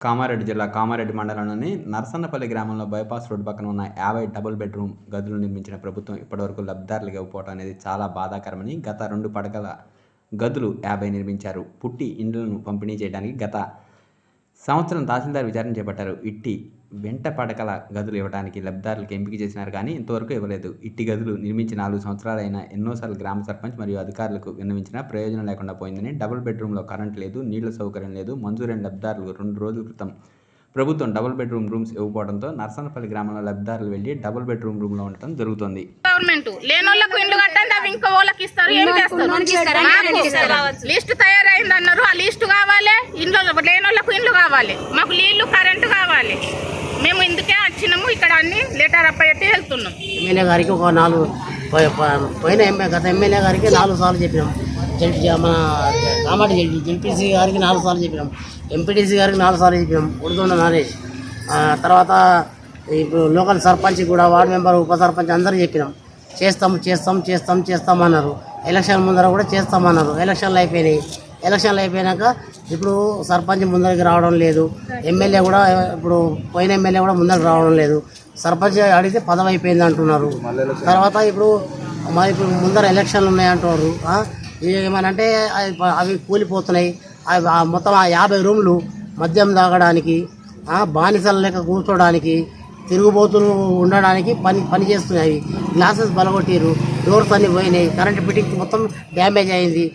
కామారెడ్డి జిల్లా కామారెడ్డి మండలంలోని నరసన్నపల్లి గ్రామంలో బైపాస్ రోడ్డు పక్కన ఉన్న 50 డబుల్ బెడ్రూమ్ గదులు నిర్మించిన ప్రభుత్వం ఇప్పటివరకు లబ్ధిదారులకు ఇవ్వకపోవడం అనేది చాలా బాధాకరమని గత 2 పడకల గదులు 50 నిర్మించారు. పుట్టి ఇండ్లను పంపిణీ చేయడానికి గత సంవత్సరం తహసీల్దార్ విచారణ చేపట్టారు. ఇట్టి వెంట పడకల గదులు ఇవ్వడానికి లబ్ధిదారులకు ఎంపిక చేసినారు కానీ ఇంతవరకు ఇవ్వలేదు. ఇట్టి గదులు నిర్మించి 4 సంవత్సరాలైనా ఎన్నోసార్లు గ్రామ సర్పంచ్ మరియు అధికారులకు విన్నవించినా ప్రయోజనం లేకుండా పోయిందని, డబుల్ బెడ్రూమ్లో కరెంట్ లేదు, నీళ్ల సౌకర్యం లేదు, మంజూరైన లబ్ధిదారులు 2 రోజుల క్రితం ప్రభుత్వం డబుల్ బెడ్రూమ్ రూమ్స్ ఇవ్వకపోవడంతో నరసన్నపల్లి గ్రామంలో లబ్ధిదారులు వెళ్లి డబుల్ బెడ్రూమ్ రూమ్ లో ఉండటం జరుగుతుంది. గవర్నమెంట్ లేనోళ్ళకు ఇండ్లు కట్టండి, అవి ఇంకో వాళ్ళకి ఇస్తారు. ఏం చేస్తారు? లిస్టు తయారైంది అన్నారు, ఆ లిస్టు కావాలి. ఇంట్లో లేనోళ్ళకు ఇండ్లు కావాలి, మాకు నీళ్లు కరెంటు కావాలి. మేము ఇందుకే వచ్చినాము, ఇక్కడ అన్ని లెటర్ అప్పచెట్టి వెళ్తున్నాం. ఎమ్మెల్యే గారికి ఒక 4 గత ఎమ్మెల్యే గారికి 4 సార్లు చెప్పినాం. మన కామారెడ్డి జెడ్పీసీ గారికి 4 సార్లు చెప్పినాం. ఎంపీటీసీ గారికి 4 సార్లు చెప్పినాం. ఉడుదొండ నరేష్ తర్వాత ఇప్పుడు లోకల్ సర్పంచ్ కూడా, వార్డు మెంబర్, ఉప సర్పంచ్ అందరూ చెప్పినాం. చేస్తాం అన్నారు. ఎలక్షన్ ముందర కూడా చేస్తామన్నారు. ఎలక్షన్లు అయిపోయినాక ఇప్పుడు సర్పంచ్ ముందరికి రావడం లేదు. ఎమ్మెల్యే కూడా ఇప్పుడు పోయిన ఎమ్మెల్యే కూడా ముందరికి రావడం లేదు. సర్పంచ్ అడిగితే పదవి అయిపోయింది అంటున్నారు. తర్వాత ఇప్పుడు ముందర ఎలక్షన్లు ఉన్నాయంటున్నారు. ఏమనంటే అవి కూలిపోతున్నాయి. మొత్తం 50 రూమ్లు మద్యం తాగడానికి, బానిసల లెక్క కూర్చోడానికి, తిరుగుబోతులు ఉండడానికి పని చేస్తున్నాయి. గ్లాసెస్ బలగొట్టిరు, డోర్స్ అన్ని పోయినాయి, కరెంట్ ఫిట్టింగ్ మొత్తం డ్యామేజ్ అయింది.